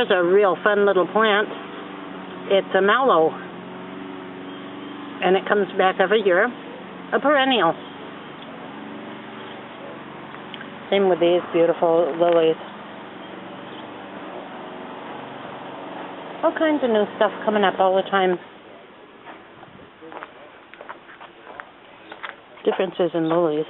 Here's a real fun little plant. It's a mallow, and it comes back every year. A perennial. Same with these beautiful lilies. All kinds of new stuff coming up all the time. Differences in lilies.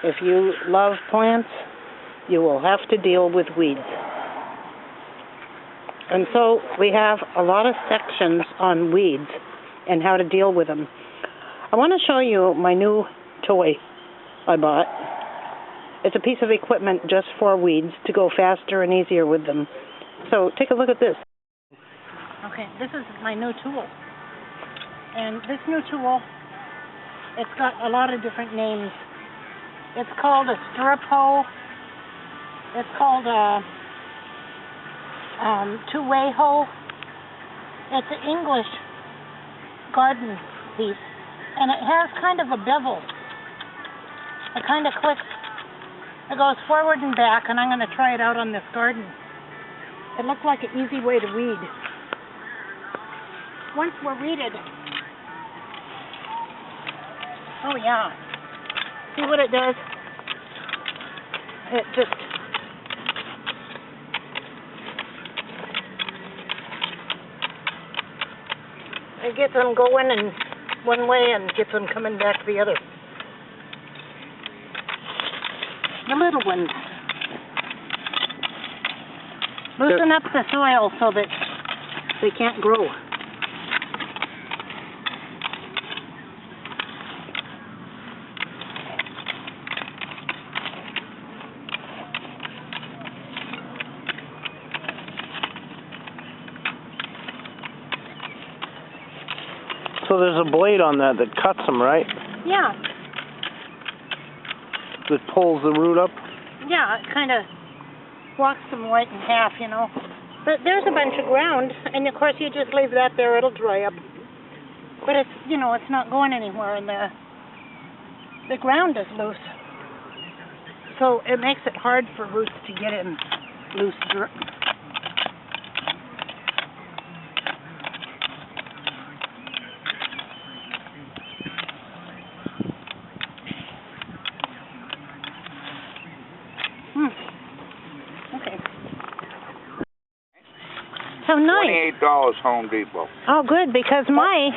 If you love plants, you will have to deal with weeds. And so we have a lot of sections on weeds and how to deal with them. I want to show you my new toy I bought. It's a piece of equipment just for weeds to go faster and easier with them. So take a look at this. Okay, this is my new tool. And this new tool, it's got a lot of different names. It's called a stirrup hoe. It's called a two-way hoe. It's an English garden piece, and it has kind of a bevel. It kind of clicks. It goes forward and back, and I'm going to try it out on this garden. It looks like an easy way to weed. Once we're weeded, oh yeah. See what it does? It just... It gets them going in one way and gets them coming back the other. The little ones. Loosen up the soil so that they can't grow. So there's a blade on that cuts them, right? Yeah. That pulls the root up? Yeah, it kind of walks them right in half, you know. But there's a bunch of ground, and of course you just leave that there, it'll dry up. But it's, you know, it's not going anywhere, and the ground is loose. So it makes it hard for roots to get in loose dirt. Okay. How nice. $28 Home Depot. Oh, good, because my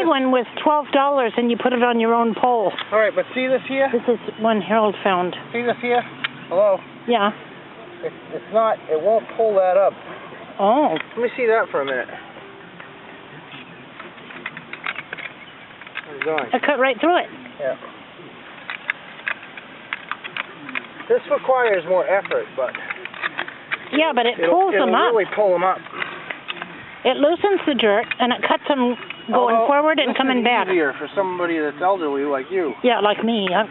one was $12, and you put it on your own pole. All right, but see this here? This is one Harold found. See this here? Hello? Yeah. It's not, it won't pull that up. Oh. Let me see that for a minute. How's it going? I cut right through it. Yeah. This requires more effort, but... Yeah, but it pulls them up. It'll really pull them up. It loosens the dirt, and it cuts them going forward and coming back. This is easier for somebody that's elderly like you. Yeah, like me. Well,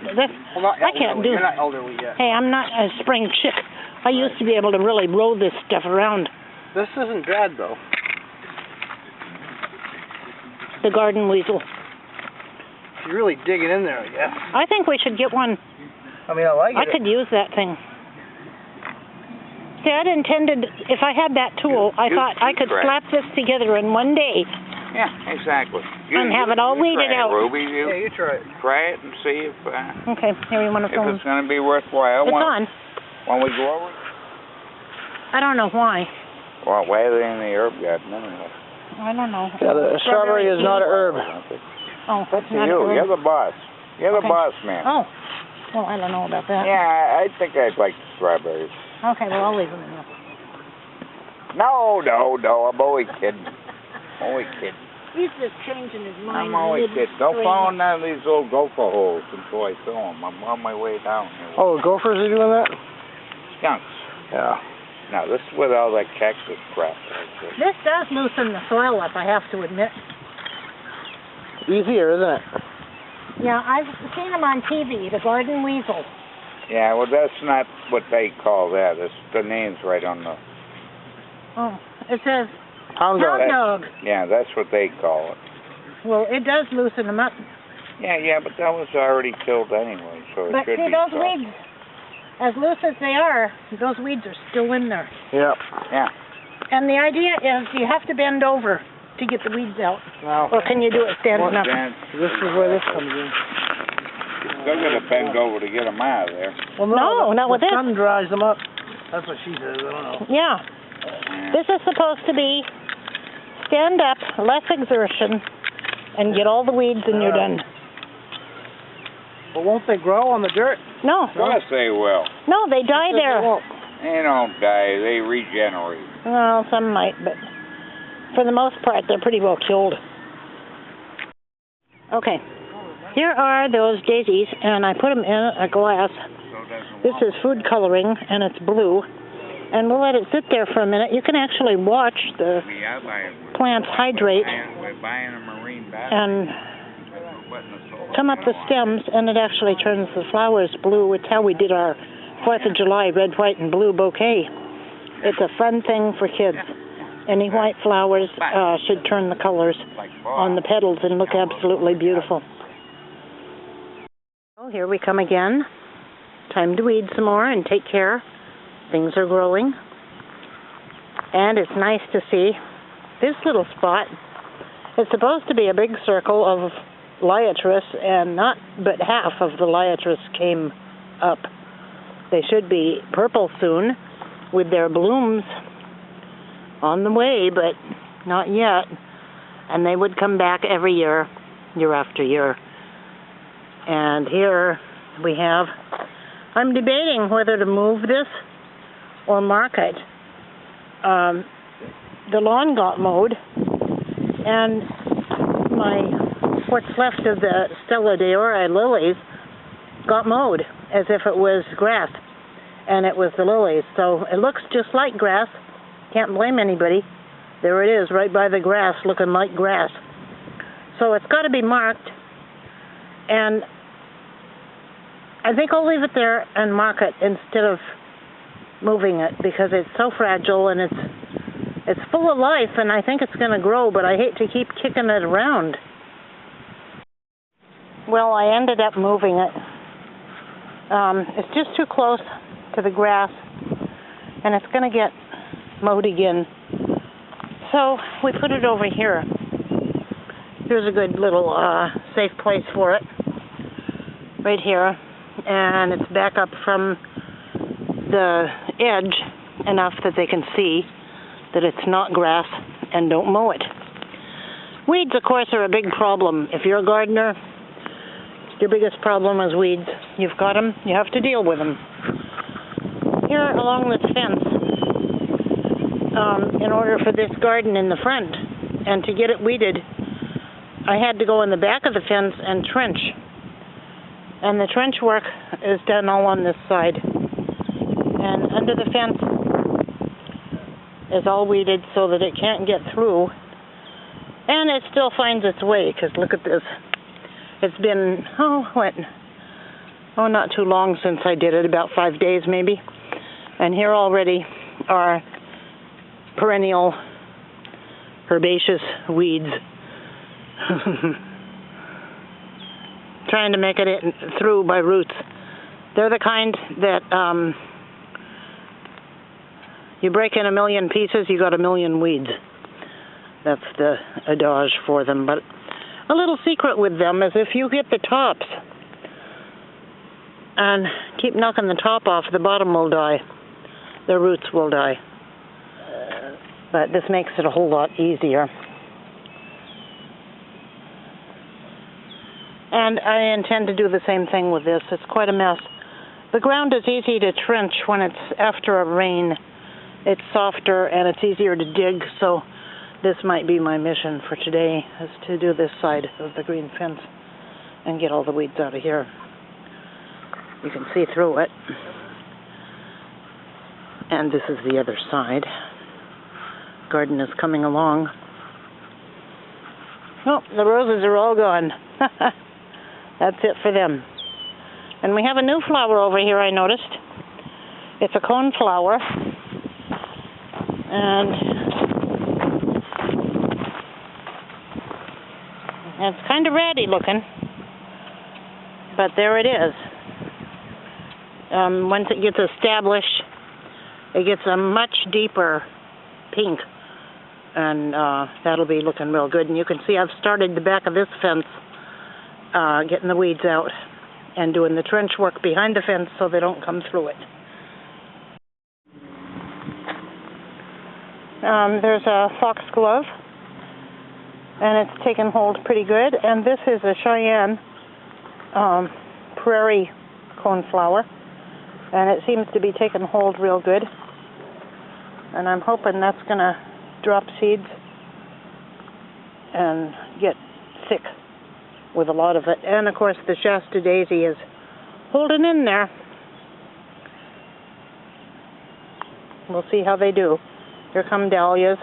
not elderly. I can't do You're not elderly yet. Hey, I'm not a spring chick. I used to be able to really roll this stuff around. This isn't bad, though. The garden weasel. You're really digging in there, I guess. I think we should get one. I mean, I like it. I could use that thing. See, I'd intended, if I had that tool, I thought I could slap this together in one day. Yeah, exactly. And have it all weeded out. Ruby, you try it. Try it and see if okay, here you want to film. it's going to be worthwhile. It's on. When we go over? I don't know why. Well, why are they in the herb garden anyway? I don't know. Yeah, the strawberry is not a herb. Oh, that's not you. a herb. You're the boss. You're the boss, man. Oh. Well, I don't know about that. Yeah, I think I'd like the strawberries. Okay, well, I'll leave them in there. No, I'm always kidding. Always kidding. He's just changing his mind. I'm always kidding. Don't fall in none of these old gopher holes until I fill them. I'm on my way down here. Oh, the gophers are doing that? Skunks. Yeah. Now, this is with all that cactus crap. This does loosen the soil up, I have to admit. Easier, isn't it? Yeah, I've seen them on TV, the garden weasel. Yeah, well, that's not what they call that. It's the name's right on the... Oh, it says Hound dog. Hound dog. Yeah, that's what they call it. Well, it does loosen them up. Yeah, but that was already killed anyway, so it But should see, be those soft. weeds, as loose as they are, those weeds are still in there. Yep. Yeah. And the idea is you have to bend over to get the weeds out. Now, Or can you do it standing up? this is where this comes in. Still gotta bend over to get them out of there. Well, No, not with the this. sun dries them up. That's what she says. I don't know. Yeah. Yeah. This is supposed to be stand up, less exertion, and get all the weeds and you're done. But won't they grow on the dirt? No. Of course they will. No, they die They there. won't. They don't die, they regenerate. Well, some might, but for the most part, they're pretty well killed. Okay. Here are those daisies, and I put them in a glass. This is food coloring, and it's blue. And we'll let it sit there for a minute. You can actually watch the plants hydrate We're buying a marine basket. and come up the stems, and it actually turns the flowers blue. It's how we did our 4th of July red, white, and blue bouquet. It's a fun thing for kids. Any white flowers should turn the colors on the petals and look absolutely beautiful. Oh, here we come again. Time to weed some more and take care. Things are growing. And it's nice to see this little spot. It's supposed to be a big circle of liatris, and not but half of the liatris came up. They should be purple soon with their blooms on the way, but not yet. And they would come back every year, year after year. And here we have, I'm debating whether to move this or mark it. The lawn got mowed, and what's left of the Stella d'Oro lilies got mowed as if it was grass, and it was the lilies. So it looks just like grass. Can't blame anybody. There it is, right by the grass, looking like grass. So it's got to be marked, and I think I'll leave it there and mark it instead of moving it, because it's so fragile and it's full of life, and I think it's going to grow, but I hate to keep kicking it around. Well, I ended up moving it. It's just too close to the grass, and it's going to get mowed again. So we put it over here. Here's a good little safe place for it, right here. And it's back up from the edge enough that they can see that it's not grass, and don't mow it. Weeds, of course, are a big problem. If you're a gardener, your biggest problem is weeds. You've got them, you have to deal with them. Here along this fence, in order for this garden in the front and to get it weeded, I had to go in the back of the fence and trench. And the trench work is done all on this side. And under the fence is all weeded so that it can't get through. And it still finds its way, because look at this. It's been, not too long since I did it, about 5 days maybe. And here already are perennial herbaceous weeds. Trying to make it through by roots. They're the kind that you break in a million pieces, you got a million weeds. That's the adage for them. But a little secret with them is if you hit the tops and keep knocking the top off, the bottom will die. The roots will die. But this makes it a whole lot easier. And I intend to do the same thing with this. It's quite a mess. The ground is easy to trench when it's after a rain. It's softer and it's easier to dig, so this might be my mission for today, is to do this side of the green fence and get all the weeds out of here. You can see through it. And this is the other side. Garden is coming along. Oh, the roses are all gone. That's it for them. And we have a new flower over here, I noticed. It's a cone flower. And It's kind of ratty looking, but there it is. Once it gets established, it gets a much deeper pink, and that'll be looking real good. And you can see I've started the back of this fence, getting the weeds out and doing the trench work behind the fence so they don't come through it. There's a foxglove, and it's taken hold pretty good. And this is a Cheyenne prairie coneflower, and it seems to be taking hold real good. And I'm hoping that's going to drop seeds and get thick with a lot of it. And of course the Shasta daisy is holding in there. We'll see how they do. Here come dahlias.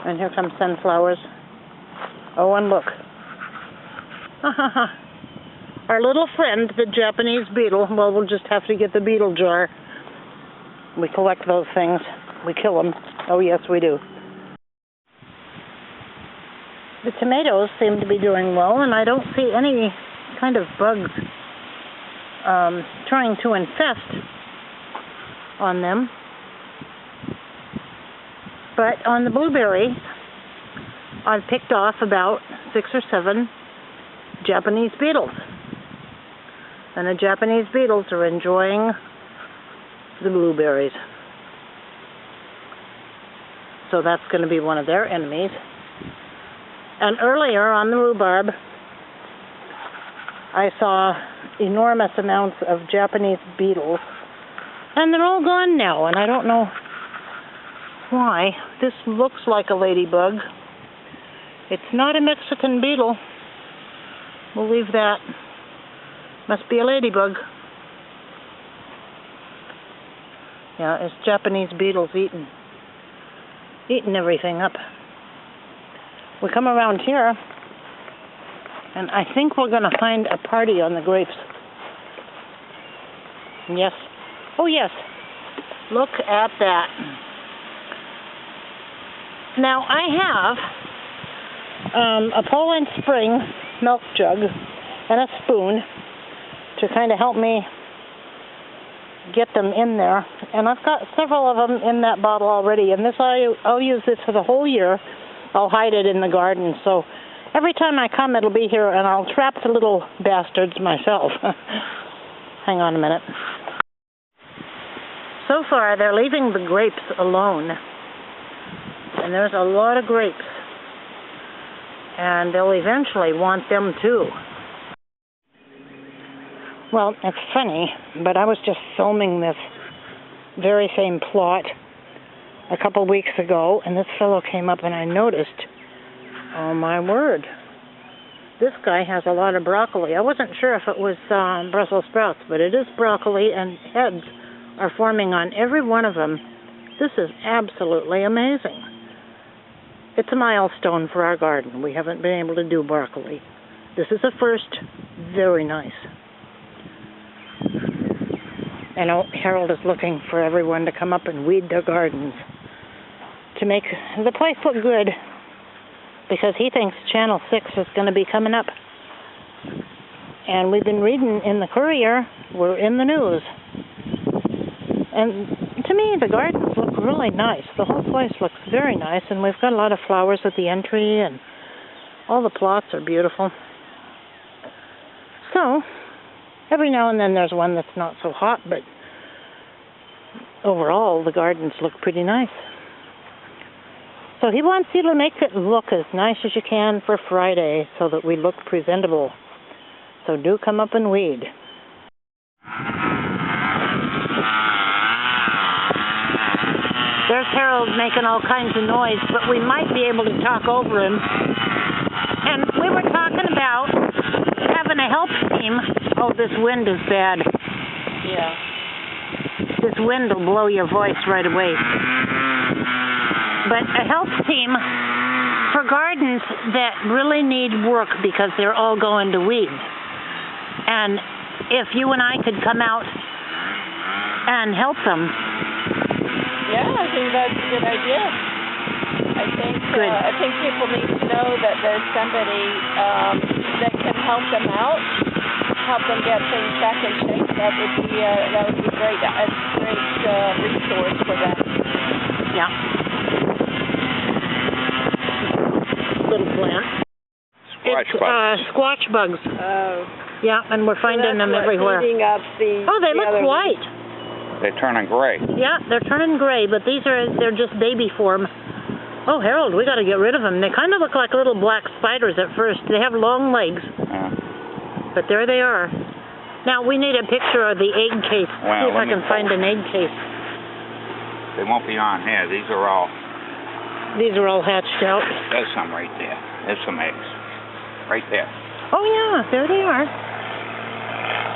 And here come sunflowers. Oh, and look. Our little friend, the Japanese beetle. Well, we'll just have to get the beetle jar. We collect those things. We kill them. Oh, yes, we do. The tomatoes seem to be doing well, and I don't see any kind of bugs trying to infest on them. But on the blueberries, I've picked off about 6 or 7 Japanese beetles. And the Japanese beetles are enjoying the blueberries. So that's going to be one of their enemies. And earlier on the rhubarb, I saw enormous amounts of Japanese beetles. And they're all gone now, and I don't know why. This looks like a ladybug. It's not a Mexican beetle. We'll leave that. Must be a ladybug. Yeah, it's Japanese beetles eating everything up. We come around here, and I think we're going to find a party on the grapes. Yes. Oh, yes. Look at that. Now, I have a Poland Spring milk jug and a spoon to kind of help me get them in there. And I've got several of them in that bottle already. And this I'll use this for the whole year. I'll hide it in the garden. So every time I come, it'll be here, and I'll trap the little bastards myself. Hang on a minute. So far, they're leaving the grapes alone. And there's a lot of grapes. And they'll eventually want them too. Well, it's funny, but I was just filming this very same plot a couple weeks ago, and this fellow came up and I noticed, oh my word, this guy has a lot of broccoli. I wasn't sure if it was Brussels sprouts, but it is broccoli, and heads are forming on every one of them. This is absolutely amazing. It's a milestone for our garden. We haven't been able to do broccoli. This is a first. Very nice. And Harold is looking for everyone to come up and weed their gardens to make the place look good, because he thinks Channel 6 is going to be coming up. And we've been reading in the Courier, we're in the news. And to me, the gardens look really nice. The whole place looks very nice, and we've got a lot of flowers at the entry, and all the plots are beautiful. So, every now and then there's one that's not so hot, but overall the gardens look pretty nice. So he wants you to make it look as nice as you can for Friday so that we look presentable. So do come up and weed. There's Harold making all kinds of noise, but we might be able to talk over him. And we were talking about having a help team. Oh, this wind is bad. Yeah. This wind will blow your voice right away. But a help team for gardens that really need work because they're all going to weed. And if you and I could come out and help them. Yeah, I think that's a good idea. I think Good. I think people need to know that there's somebody that can help them out, help them get things back in shape. That would be great. A great resource for them. Yeah. Little plant. Squash bugs. Squash bugs. Yeah, and we're finding them everywhere. Oh, they look white. They're turning gray. Yeah, they're turning gray, but they're just baby form. Oh, Harold, we got to get rid of them. They kind of look like little black spiders at first. They have long legs, but there they are. Now we need a picture of the egg case. Well, see if I can find an egg case. They won't be on here. These are all hatched out. There's some right there. There's some eggs. Right there. Oh yeah, there they are.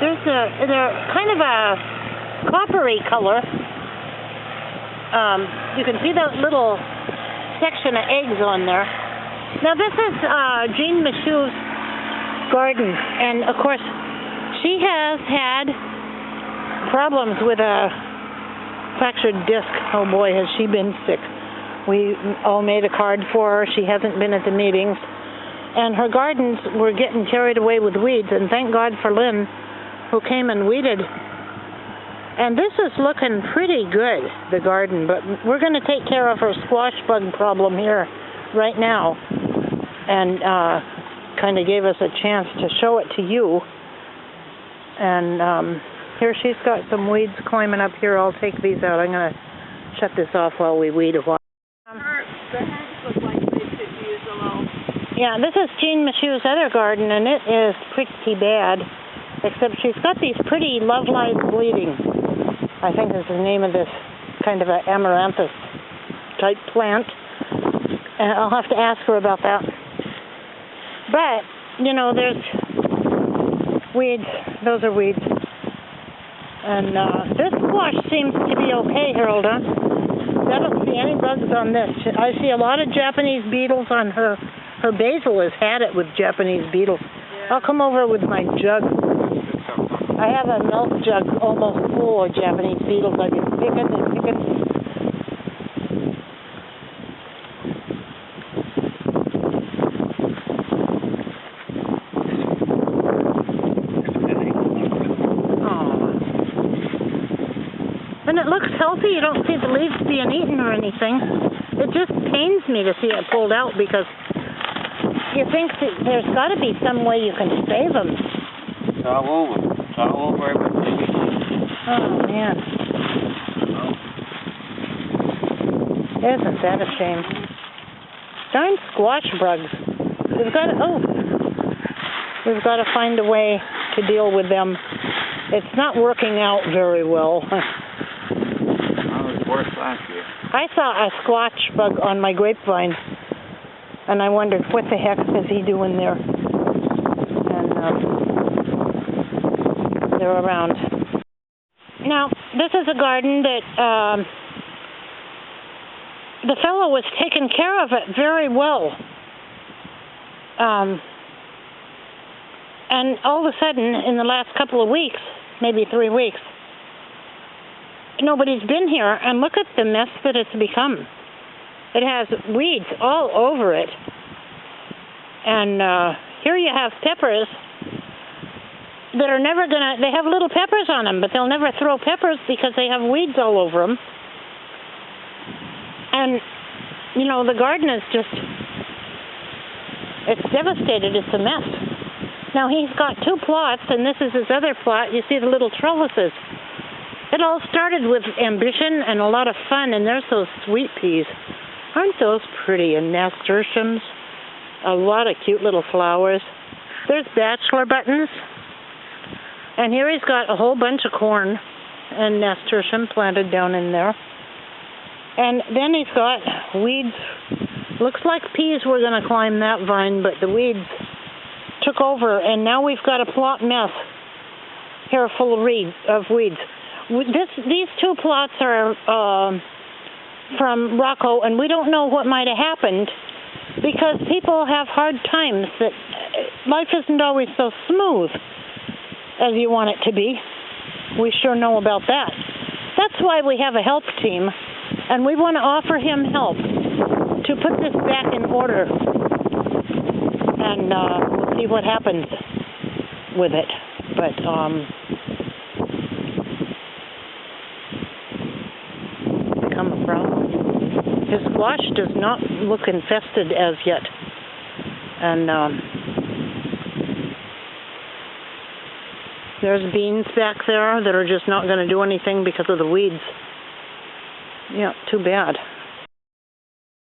They're kind of a coppery color. You can see that little section of eggs on there. Now this is Jean Michaux's garden, and of course she has had problems with a fractured disc. Oh boy, has she been sick. We all made a card for her. She hasn't been at the meetings, and her gardens were getting carried away with weeds, and thank God for Lynn, who came and weeded. And this is looking pretty good, the garden, but we're going to take care of her squash bug problem here right now, and kind of gave us a chance to show it to you. And here she's got some weeds climbing up here. I'll take these out. I'm going to shut this off while we weed a while. The herbs look like they could use a little. Yeah, this is Jean Michaux's other garden, and it is pretty bad, except she's got these pretty love lies bleeding. I think is the name of this kind of an amaranthus type plant. And I'll have to ask her about that. But, you know, there's weeds. Those are weeds. And this squash seems to be okay, Harold, huh? I don't see any bugs on this. I see a lot of Japanese beetles on her. Her basil has had it with Japanese beetles. Yeah. I'll come over with my jug. I have a milk jug almost full of Japanese beetles. I've been picking and picking. Oh. And it looks healthy. You don't see the leaves being eaten or anything. It just pains me to see it pulled out because you think that there's got to be some way you can save them. It's all over. All over everything. Oh, man. Isn't that a shame? Darn squash bugs. We've got to find a way to deal with them. It's not working out very well. It was worse last year. I saw a squash bug on my grapevine, and I wondered, what the heck is he doing there? And they're around. Now, this is a garden that the fellow was taking care of it very well. And all of a sudden, in the last couple of weeks, maybe 3 weeks, nobody's been here, and look at the mess that it's become. It has weeds all over it. And here you have peppers that are never they have little peppers on them, but they'll never throw peppers because they have weeds all over them. And, you know, the garden is it's devastated. It's a mess. Now, he's got 2 plots, and this is his other plot. You see the little trellises. It all started with ambition and a lot of fun, and there's those sweet peas. Aren't those pretty? And nasturtiums. A lot of cute little flowers. There's bachelor buttons. And here he's got a whole bunch of corn and nasturtium planted down in there. And then he's got weeds. Looks like peas were going to climb that vine, but the weeds took over, and now we've got a plot mess here full of weeds. These 2 plots are from Rocco, and we don't know what might have happened because people have hard times. That life isn't always so smooth as you want it to be. We sure know about that. That's why we have a help team, and we want to offer him help to put put this back in order, and we'll see what happens with it. But become a problem. His squash does not look infested as yet, and there's beans back there that are just not going to do anything because of the weeds. Yeah, too bad.